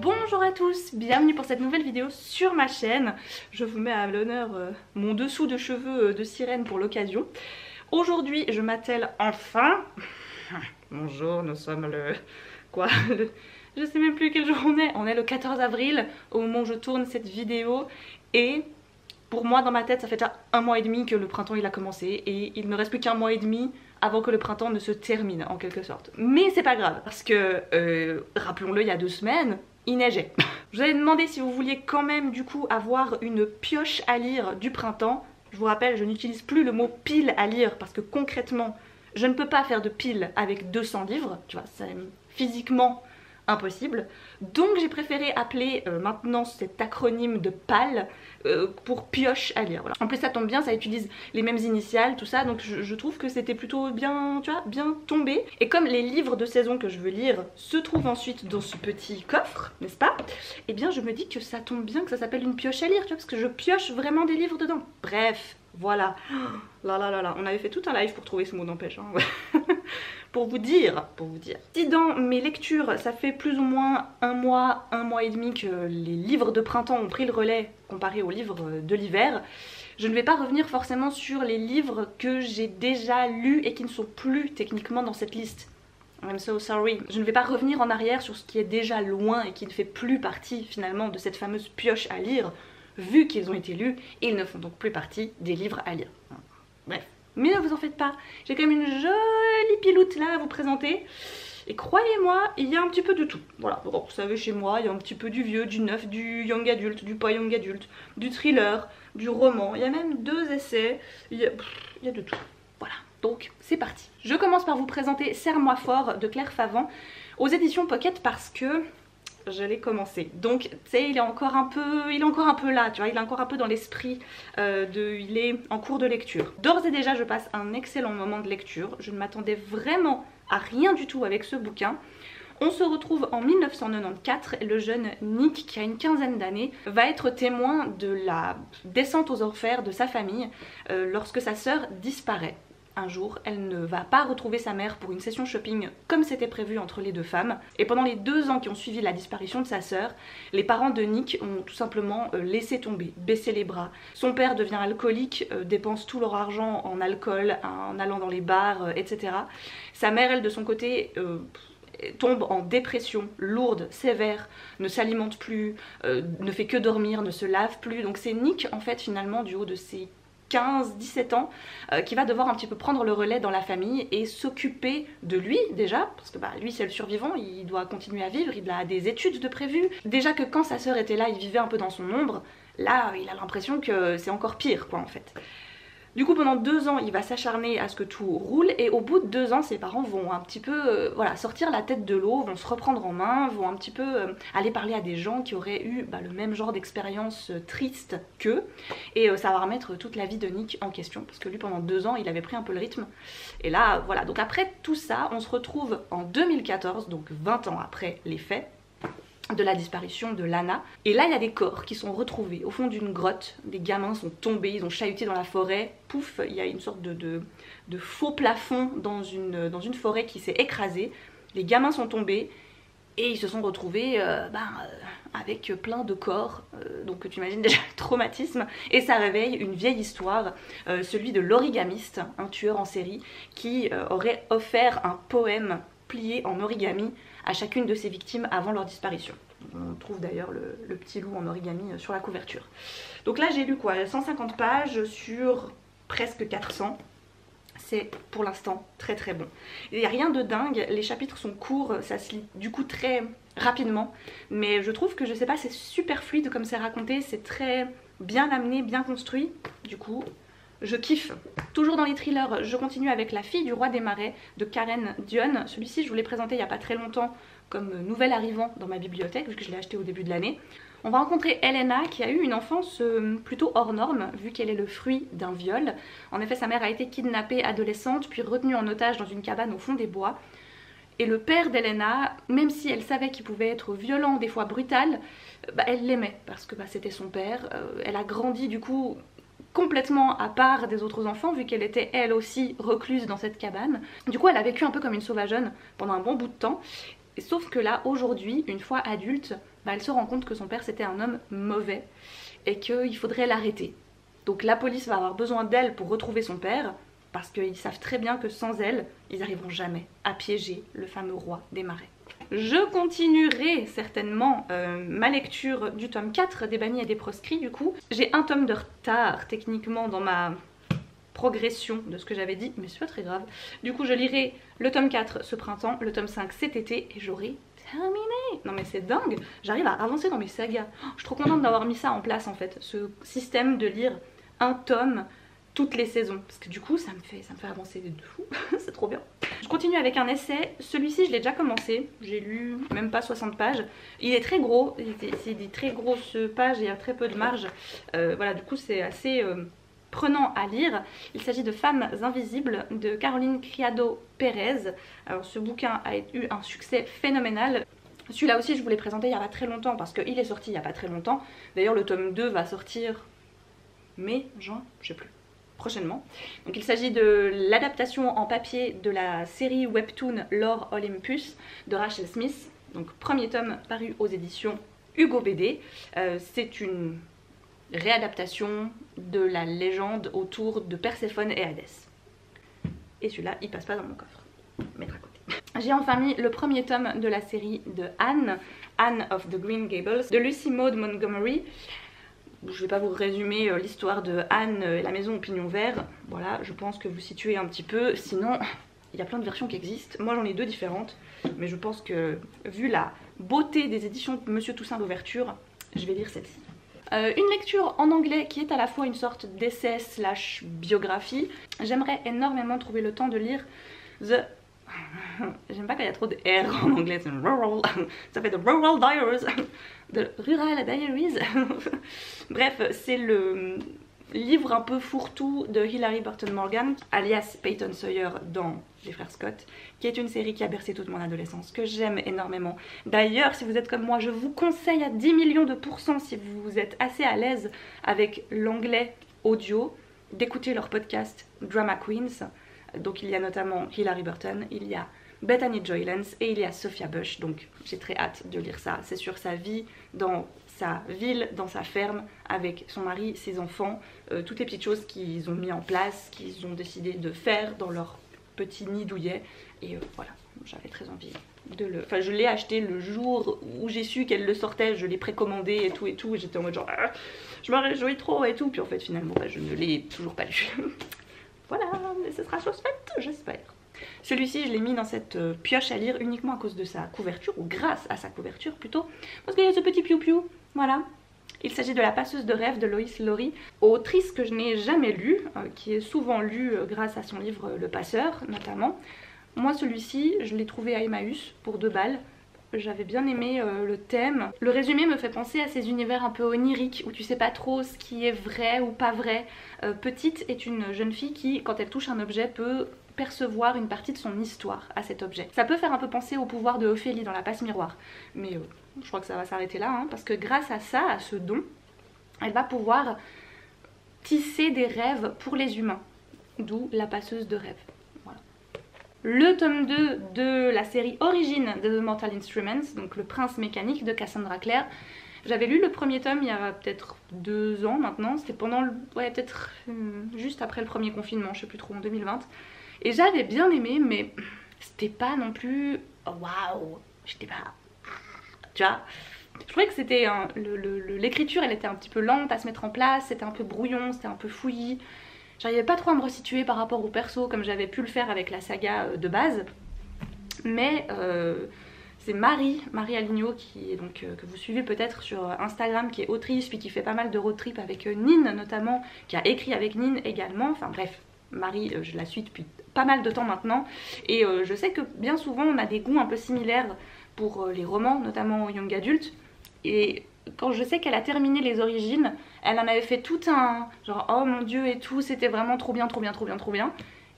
Bonjour à tous, bienvenue pour cette nouvelle vidéo sur ma chaîne. Je vous mets à l'honneur mon dessous de cheveux de sirène pour l'occasion. Aujourd'hui je m'attelle enfin... Bonjour, nous sommes le... Quoi Je sais même plus quel jour on est. On est le 14 avril au moment où je tourne cette vidéo. Et pour moi dans ma tête ça fait déjà 1 mois et demi que le printemps il a commencé. Et il ne me reste plus qu'1 mois et demi avant que le printemps ne se termine en quelque sorte. Mais c'est pas grave parce que, rappelons-le, il y a 2 semaines, il neigeait. Je vous avais demandé si vous vouliez quand même du coup avoir une pioche à lire du printemps. Je vous rappelle, je n'utilise plus le mot pile à lire parce que concrètement, je ne peux pas faire de pile avec 200 livres. Tu vois, c'est physiquement impossible. Donc j'ai préféré appeler maintenant cet acronyme de PAL pour pioche à lire. Voilà. En plus ça tombe bien, ça utilise les mêmes initiales, tout ça, donc je trouve que c'était plutôt bien, tu vois, bien tombé. Et comme les livres de saison que je veux lire se trouvent ensuite dans ce petit coffre, n'est-ce pas? Eh bien je me dis que ça tombe bien que ça s'appelle une pioche à lire, tu vois, parce que je pioche vraiment des livres dedans. Bref, voilà. Là, on avait fait tout un live pour trouver ce mot, n'empêche. Hein. Pour vous dire. Si dans mes lectures, ça fait plus ou moins 1 mois et demi que les livres de printemps ont pris le relais comparé aux livres de l'hiver, je ne vais pas revenir forcément sur les livres que j'ai déjà lus et qui ne sont plus techniquement dans cette liste. I'm so sorry. Je ne vais pas revenir en arrière sur ce qui est déjà loin et qui ne fait plus partie finalement de cette fameuse pioche à lire, vu qu'ils ont été lus, et ils ne font donc plus partie des livres à lire. Bref. Mais ne vous en faites pas, j'ai quand même une jolie piloute là à vous présenter. Et croyez-moi, il y a un petit peu de tout. Voilà, bon, vous savez, chez moi, il y a un petit peu du vieux, du neuf, du young adulte, du pas young adulte, du thriller, du roman. Il y a même 2 essais, il y a de tout. Voilà, donc c'est parti. Je commence par vous présenter Serre-moi fort de Claire Favant aux éditions Pocket parce que... je l'ai commencé. Donc tu sais, il est encore un peu là, tu vois, il est encore un peu dans l'esprit il est en cours de lecture. D'ores et déjà je passe un excellent moment de lecture. Je ne m'attendais vraiment à rien du tout avec ce bouquin. On se retrouve en 1994, le jeune Nick, qui a une 15aine d'années, va être témoin de la descente aux enfers de sa famille lorsque sa sœur disparaît. Un jour, elle ne va pas retrouver sa mère pour une session shopping comme c'était prévu entre les 2 femmes. Et pendant les 2 ans qui ont suivi la disparition de sa sœur, les parents de Nick ont tout simplement laissé tomber, baissé les bras. Son père devient alcoolique, dépense tout leur argent en alcool, en allant dans les bars, etc. Sa mère, elle, de son côté... tombe en dépression lourde, sévère, ne s'alimente plus, ne fait que dormir, ne se lave plus. Donc c'est Nick en fait finalement du haut de ses 15-17 ans qui va devoir un petit peu prendre le relais dans la famille et s'occuper de lui déjà, parce que bah, lui c'est le survivant, il doit continuer à vivre, il a des études de prévues. Déjà que quand sa sœur était là, il vivait un peu dans son ombre, là il a l'impression que c'est encore pire quoi en fait. Du coup pendant 2 ans il va s'acharner à ce que tout roule et au bout de 2 ans ses parents vont un petit peu voilà, sortir la tête de l'eau, vont se reprendre en main, vont un petit peu aller parler à des gens qui auraient eu le même genre d'expérience triste qu'eux et ça va remettre toute la vie de Nick en question parce que lui pendant 2 ans il avait pris un peu le rythme et là voilà, donc après tout ça on se retrouve en 2014, donc 20 ans après les faits de la disparition de Lana. Et là il y a des corps qui sont retrouvés au fond d'une grotte, des gamins sont tombés, ils ont chahuté dans la forêt, pouf, il y a une sorte de faux plafond dans une forêt qui s'est écrasée, les gamins sont tombés et ils se sont retrouvés avec plein de corps, donc tu imagines déjà le traumatisme, et ça réveille une vieille histoire, celui de l'origamiste, un tueur en série qui aurait offert un poème plié en origami à chacune de ses victimes avant leur disparition. On trouve d'ailleurs le petit loup en origami sur la couverture. Donc là j'ai lu quoi, 150 pages sur presque 400. C'est pour l'instant très très bon. Il n'y a rien de dingue, les chapitres sont courts, ça se lit du coup très rapidement. Mais je trouve que, je sais pas, c'est super fluide comme c'est raconté, c'est très bien amené, bien construit. Du coup... je kiffe. Toujours dans les thrillers, je continue avec La fille du roi des marais de Karen Dionne. Celui-ci je vous l'ai présenté il n'y a pas très longtemps comme nouvel arrivant dans ma bibliothèque vu que je l'ai acheté au début de l'année. On va rencontrer Elena qui a eu une enfance plutôt hors norme vu qu'elle est le fruit d'un viol. En effet sa mère a été kidnappée adolescente puis retenue en otage dans une cabane au fond des bois. Et le père d'Elena, même si elle savait qu'il pouvait être violent, des fois brutal, elle l'aimait parce que c'était son père. Elle a grandi du coup complètement à part des autres enfants vu qu'elle était elle aussi recluse dans cette cabane. Du coup elle a vécu un peu comme une sauvageonne pendant un bon bout de temps. Sauf que là aujourd'hui, une fois adulte, bah, elle se rend compte que son père c'était un homme mauvais et qu'il faudrait l'arrêter. Donc la police va avoir besoin d'elle pour retrouver son père, parce qu'ils savent très bien que sans elle, ils n'arriveront jamais à piéger le fameux roi des marais. Je continuerai certainement ma lecture du tome 4 des bannis et des proscrits du coup. J'ai un tome de retard techniquement dans ma progression de ce que j'avais dit, mais c'est pas très grave. Du coup je lirai le tome 4 ce printemps, le tome 5 cet été et j'aurai terminé. Non mais c'est dingue, j'arrive à avancer dans mes sagas. Oh, je suis trop contente d'avoir mis ça en place en fait, ce système de lire un tome toutes les saisons, parce que du coup ça me fait avancer de fou. C'est trop bien. Je continue avec un essai, celui-ci je l'ai déjà commencé, j'ai lu même pas 60 pages, il est très gros, c'est des très grosses pages et il y a très peu de marge, voilà du coup c'est assez prenant à lire. Il s'agit de Femmes invisibles de Caroline Criado Pérez. Alors ce bouquin a eu un succès phénoménal. Celui-là aussi je vous l'ai présenté il y a pas très longtemps parce qu'il est sorti il y a pas très longtemps, d'ailleurs le tome 2 va sortir mai, juin, je sais plus, prochainement. Donc il s'agit de l'adaptation en papier de la série webtoon Lore Olympus de Rachel Smith. Donc premier tome paru aux éditions Hugo BD. C'est une réadaptation de la légende autour de Perséphone et Hadès. Et celui-là il passe pas dans mon coffre. Mettre à côté. J'ai enfin mis le premier tome de la série de Anne, Anne of the Green Gables, de Lucy Maud Montgomery. Je ne vais pas vous résumer l'histoire de Anne et la maison au pignon vert. Voilà, je pense que vous situez un petit peu. Sinon, il y a plein de versions qui existent. Moi, j'en ai deux différentes. Mais je pense que, vu la beauté des éditions de Monsieur Toussaint l'Ouverture, je vais lire celle-ci. Une lecture en anglais qui est à la fois une sorte d'essai / biographie. J'aimerais énormément trouver le temps de lire The... J'aime pas quand il y a trop de R en anglais, c'est rural. Ça fait The Rural Diaries. The Rural Diaries. Bref, c'est le livre un peu fourre-tout de Hilary Burton Morgan, alias Peyton Sawyer dans Les Frères Scott, qui est une série qui a bercé toute mon adolescence, que j'aime énormément. D'ailleurs, si vous êtes comme moi, je vous conseille à 10 millions de %, si vous êtes assez à l'aise avec l'anglais audio, d'écouter leur podcast Drama Queens. Donc il y a notamment Hilary Burton, il y a Bethany Joy Lenz et il y a Sophia Bush, donc j'ai très hâte de lire ça. C'est sur sa vie dans sa ville, dans sa ferme, avec son mari, ses enfants, toutes les petites choses qu'ils ont mis en place, qu'ils ont décidé de faire dans leur petit nid douillet. Et voilà, j'avais très envie de le... Enfin, je l'ai acheté le jour où j'ai su qu'elle le sortait, je l'ai précommandé et tout, et j'étais en mode genre, je me réjouis trop et tout, puis en fait finalement bah, je ne l'ai toujours pas lu. Voilà, mais ce sera chose faite, j'espère. Celui-ci, je l'ai mis dans cette pioche à lire uniquement à cause de sa couverture, ou grâce à sa couverture plutôt, parce qu'il y a ce petit piou-piou, voilà. Il s'agit de La passeuse de rêve de Lois Lowry, autrice que je n'ai jamais lue, qui est souvent lue grâce à son livre Le Passeur, notamment. Moi, celui-ci, je l'ai trouvé à Emmaüs pour 2 balles. J'avais bien aimé le thème. Le résumé me fait penser à ces univers un peu oniriques où tu sais pas trop ce qui est vrai ou pas vrai. Petite est une jeune fille qui, quand elle touche un objet, peut percevoir une partie de son histoire à cet objet. Ça peut faire un peu penser au pouvoir de Ophélie dans La Passe Miroir. Mais je crois que ça va s'arrêter là, hein, parce que grâce à ça, à ce don, elle va pouvoir tisser des rêves pour les humains. D'où La passeuse de rêve. Le tome 2 de la série Origine de The Mortal Instruments, donc Le Prince mécanique de Cassandra Clare. J'avais lu le premier tome il y a peut-être 2 ans maintenant, c'était pendant, ouais peut-être juste après le premier confinement, je sais plus trop, en 2020. Et j'avais bien aimé, mais c'était pas non plus, waouh, j'étais pas, tu vois. Je trouvais que c'était, l'écriture elle était un petit peu lente à se mettre en place, c'était un peu brouillon, c'était un peu fouillis. J'arrivais pas trop à me resituer par rapport au perso comme j'avais pu le faire avec la saga de base. Mais c'est Marie Aligno qui est donc, que vous suivez peut-être sur Instagram, qui est autrice puis qui fait pas mal de road trip avec Nin notamment, qui a écrit avec Nin également. Enfin bref, Marie je la suis depuis pas mal de temps maintenant. Et je sais que bien souvent on a des goûts un peu similaires pour les romans, notamment young adult. Et quand je sais qu'elle a terminé les origines, elle en avait fait tout un genre oh mon dieu et tout, c'était vraiment trop bien, trop bien, trop bien, trop bien.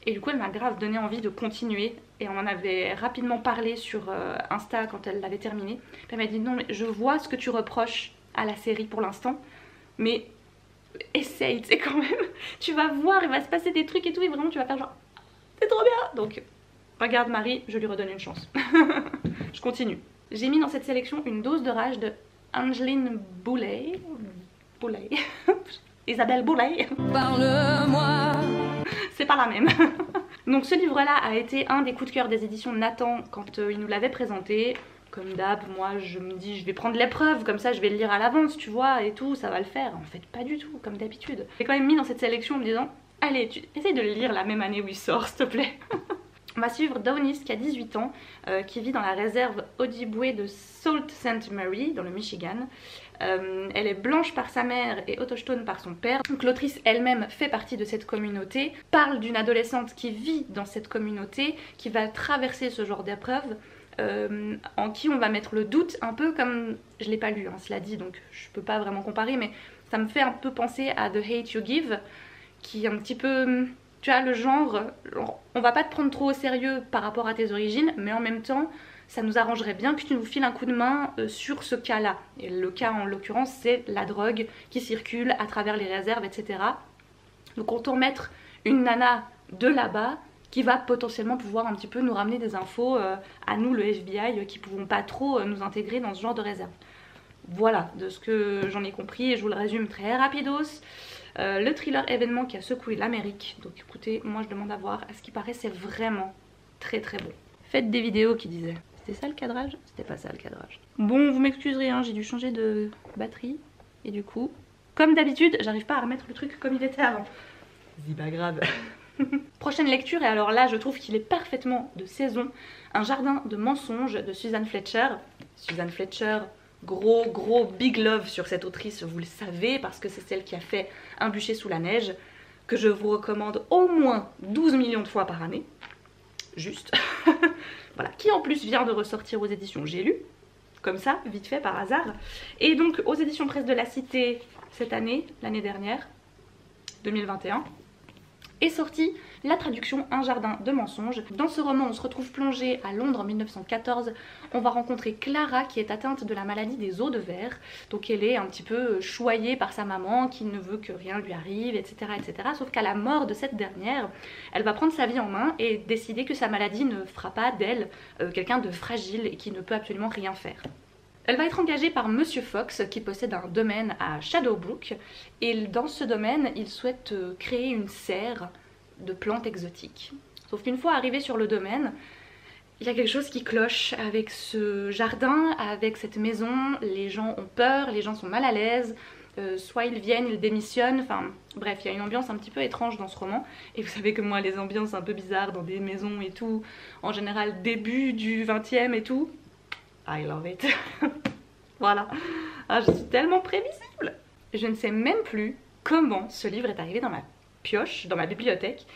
Et du coup elle m'a grave donné envie de continuer. Et on en avait rapidement parlé sur Insta quand elle l'avait terminé. Elle m'a dit non mais je vois ce que tu reproches à la série pour l'instant, mais essaye, tu sais quand même. Tu vas voir, il va se passer des trucs et tout et vraiment tu vas faire genre c'est trop bien. Donc regarde Marie, je lui redonne une chance. Je continue. J'ai mis dans cette sélection Une dose de rage de Angeline Boulet. Isabelle Boulet. Parle-moi. C'est pas la même. Donc ce livre-là a été un des coups de cœur des éditions Nathan quand il nous l'avait présenté. Comme d'hab, moi je me dis je vais prendre l'épreuve, comme ça je vais le lire à l'avance, tu vois, et tout, ça va le faire. En fait pas du tout, comme d'habitude. J'ai quand même mis dans cette sélection en me disant allez, tu essayes de le lire la même année où il sort, s'il te plaît. On va suivre Dawnis qui a 18 ans, qui vit dans la réserve Ojibwe de Sault Ste. Marie, dans le Michigan. Elle est blanche par sa mère et autochtone par son père. Donc l'autrice elle-même fait partie de cette communauté, parle d'une adolescente qui vit dans cette communauté, qui va traverser ce genre d'épreuve, en qui on va mettre le doute, un peu comme, je l'ai pas lu hein, cela dit, donc je peux pas vraiment comparer, mais ça me fait un peu penser à The Hate You Give, qui est un petit peu, tu vois, le genre, on va pas te prendre trop au sérieux par rapport à tes origines, mais en même temps, ça nous arrangerait bien que tu nous files un coup de main sur ce cas-là. Et le cas en l'occurrence, c'est la drogue qui circule à travers les réserves, etc. Donc autant mettre une nana de là-bas qui va potentiellement pouvoir un petit peu nous ramener des infos à nous, le FBI, qui ne pouvons pas trop nous intégrer dans ce genre de réserve. Voilà, de ce que j'en ai compris, et je vous le résume très rapidos. Le thriller événement qui a secoué l'Amérique. Donc écoutez, moi je demande à voir. À ce qui paraît, c'est vraiment très très bon. Faites des vidéos qui disaient. C'était ça le cadrage? C'était pas ça le cadrage. Bon, vous m'excuserez, hein, j'ai dû changer de batterie. Et du coup, comme d'habitude, j'arrive pas à remettre le truc comme il était avant. C'est pas grave. Prochaine lecture, et alors là je trouve qu'il est parfaitement de saison. Un jardin de mensonges de Suzanne Fletcher. Suzanne Fletcher, gros big love sur cette autrice, vous le savez, parce que c'est celle qui a fait Un bûcher sous la neige, que je vous recommande au moins 12 millions de fois par année. Juste. Voilà, qui en plus vient de ressortir aux éditions J'ai lu, comme ça, vite fait, par hasard. Et donc aux éditions Presse de la Cité cette année, l'année dernière, 2021, est sortie la traduction Un jardin de mensonges. Dans ce roman, on se retrouve plongé à Londres en 1914. On va rencontrer Clara qui est atteinte de la maladie des os de verre. Donc elle est un petit peu choyée par sa maman qui ne veut que rien lui arrive, etc. etc. Sauf qu'à la mort de cette dernière, elle va prendre sa vie en main et décider que sa maladie ne fera pas d'elle quelqu'un de fragile et qui ne peut absolument rien faire. Elle va être engagée par Monsieur Fox qui possède un domaine à Shadowbrook, et dans ce domaine il souhaite créer une serre de plantes exotiques. Sauf qu'une fois arrivé sur le domaine, il y a quelque chose qui cloche avec ce jardin, avec cette maison. Les gens ont peur, les gens sont mal à l'aise, soit ils viennent, ils démissionnent, enfin bref, il y a une ambiance un petit peu étrange dans ce roman. Et vous savez que moi les ambiances un peu bizarres dans des maisons et tout, en général début du 20e et tout, I love it. Voilà. Ah, je suis tellement prévisible. Je ne sais même plus comment ce livre est arrivé dans ma pioche, dans ma bibliothèque.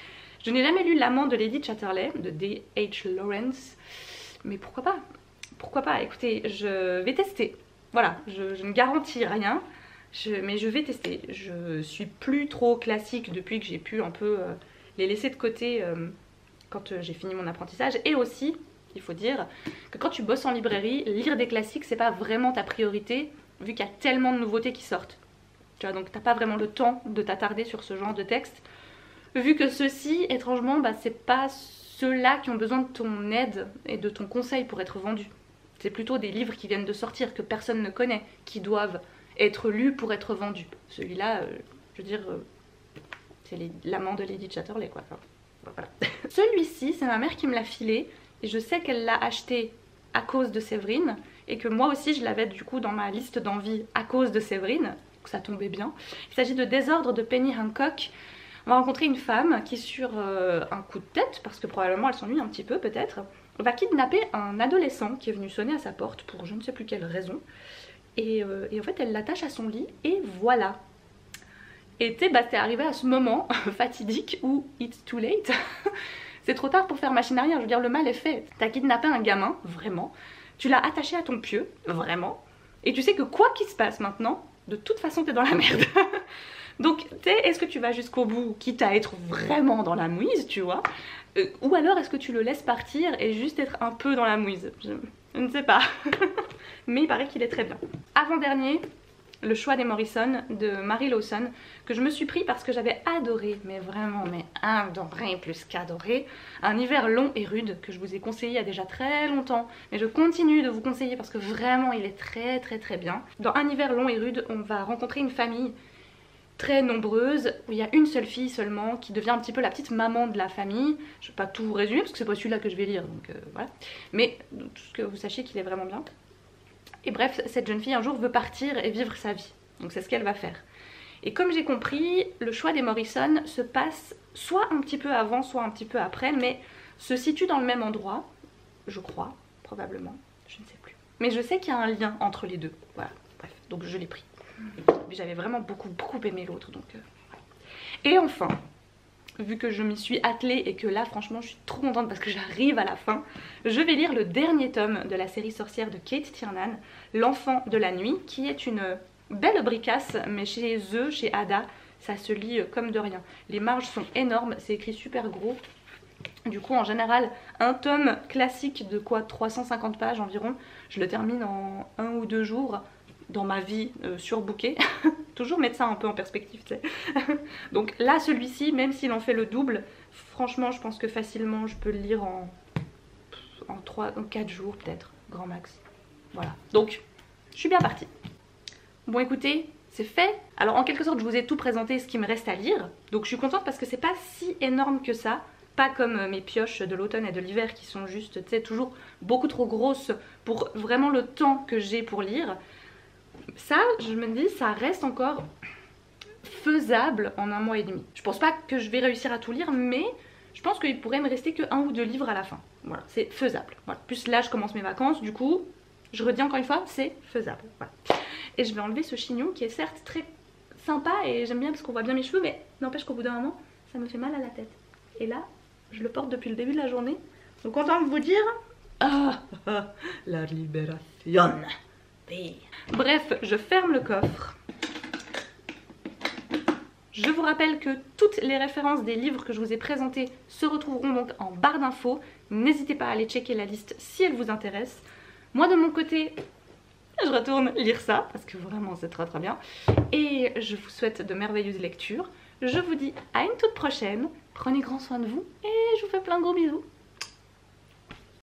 Je n'ai jamais lu L'amant de Lady Chatterley de D.H. Lawrence. Mais pourquoi pas? Pourquoi pas? Écoutez, je vais tester. Voilà, je ne garantis rien, mais je vais tester. Je suis plus trop classique depuis que j'ai pu un peu les laisser de côté quand j'ai fini mon apprentissage. Et aussi, il faut dire que quand tu bosses en librairie, lire des classiques c'est pas vraiment ta priorité vu qu'il y a tellement de nouveautés qui sortent. Tu vois, donc t'as pas vraiment le temps de t'attarder sur ce genre de texte. Vu que ceux-ci, étrangement, bah, c'est pas ceux-là qui ont besoin de ton aide et de ton conseil pour être vendus. C'est plutôt des livres qui viennent de sortir, que personne ne connaît, qui doivent être lus pour être vendus. Celui-là, je veux dire, c'est L'amant de Lady Chatterley, quoi. Enfin, voilà. Celui-ci, c'est ma mère qui me l'a filé. Et je sais qu'elle l'a acheté à cause de Séverine et que moi aussi je l'avais du coup dans ma liste d'envie à cause de Séverine, donc ça tombait bien. Il s'agit de Désordre de Penny Hancock. On va rencontrer une femme qui sur un coup de tête, parce que probablement elle s'ennuie un petit peu peut-être, va kidnapper un adolescent qui est venu sonner à sa porte pour je ne sais plus quelle raison. Et en fait elle l'attache à son lit et voilà. Et tu sais, bah, c'est arrivé à ce moment fatidique où it's too late. C'est trop tard pour faire machine arrière, je veux dire le mal est fait. T'as kidnappé un gamin, vraiment. Tu l'as attaché à ton pieu, vraiment. Et tu sais que quoi qu'il se passe maintenant, de toute façon t'es dans la merde. Donc est-ce que tu vas jusqu'au bout, quitte à être vraiment dans la mouise, tu vois, ou alors est-ce que tu le laisses partir et juste être un peu dans la mouise, je ne sais pas. Mais il paraît qu'il est très bien. Avant-dernier, Le choix des Morrison de Mary Lawson, que je me suis pris parce que j'avais adoré, mais vraiment, mais adoré plus qu'adoré, Un hiver long et rude, que je vous ai conseillé il y a déjà très longtemps, mais je continue de vous conseiller parce que vraiment il est très bien. Dans Un hiver long et rude, on va rencontrer une famille très nombreuse, où il y a une seule fille seulement qui devient un petit peu la petite maman de la famille. Je ne vais pas tout vous résumer parce que c'est pas celui-là que je vais lire, donc voilà. Mais tout ce que vous sachiez qu'il est vraiment bien. Et bref, cette jeune fille un jour veut partir et vivre sa vie. Donc c'est ce qu'elle va faire. Et comme j'ai compris, le choix des Morrison se passe soit un petit peu avant, soit un petit peu après, mais se situe dans le même endroit, je crois, probablement, je ne sais plus. Mais je sais qu'il y a un lien entre les deux. Voilà, bref, donc je l'ai pris. Mais j'avais vraiment beaucoup aimé l'autre, donc voilà. Et enfin, vu que je m'y suis attelée et que là franchement je suis trop contente parce que j'arrive à la fin, je vais lire le dernier tome de la série sorcière de Kate Tiernan, L'enfant de la nuit, qui est une belle bricasse, mais chez eux, chez Ada, ça se lit comme de rien. Les marges sont énormes, c'est écrit super gros. Du coup en général un tome classique de quoi 350 pages environ, je le termine en 1 ou 2 jours dans ma vie surbookée. Toujours mettre ça un peu en perspective, tu sais. Donc là celui-ci, même s'il en fait le double, franchement je pense que facilement je peux le lire en 4 jours peut-être, grand max. Voilà, donc je suis bien partie. Bon écoutez, c'est fait. Alors en quelque sorte je vous ai tout présenté ce qui me reste à lire, donc je suis contente parce que c'est pas si énorme que ça. Pas comme mes pioches de l'automne et de l'hiver qui sont juste, tu sais, toujours beaucoup trop grosses pour vraiment le temps que j'ai pour lire. Ça, je me dis, ça reste encore faisable en 1 mois et demi. Je pense pas que je vais réussir à tout lire, mais je pense qu'il pourrait me rester que 1 ou 2 livres à la fin. Voilà, c'est faisable. Voilà. Plus là, je commence mes vacances, du coup, je redis encore une fois, c'est faisable. Voilà. Et je vais enlever ce chignon qui est certes très sympa et j'aime bien parce qu'on voit bien mes cheveux, mais n'empêche qu'au bout d'un moment, ça me fait mal à la tête. Et là, je le porte depuis le début de la journée. Donc content de vous dire, la libération. Oui. Bref, je ferme le coffre. Je vous rappelle que toutes les références des livres que je vous ai présentés se retrouveront donc en barre d'infos. N'hésitez pas à aller checker la liste si elle vous intéresse. Moi de mon côté, je retourne lire ça parce que vraiment c'est très bien. Et je vous souhaite de merveilleuses lectures. Je vous dis à une toute prochaine. Prenez grand soin de vous et je vous fais plein de gros bisous.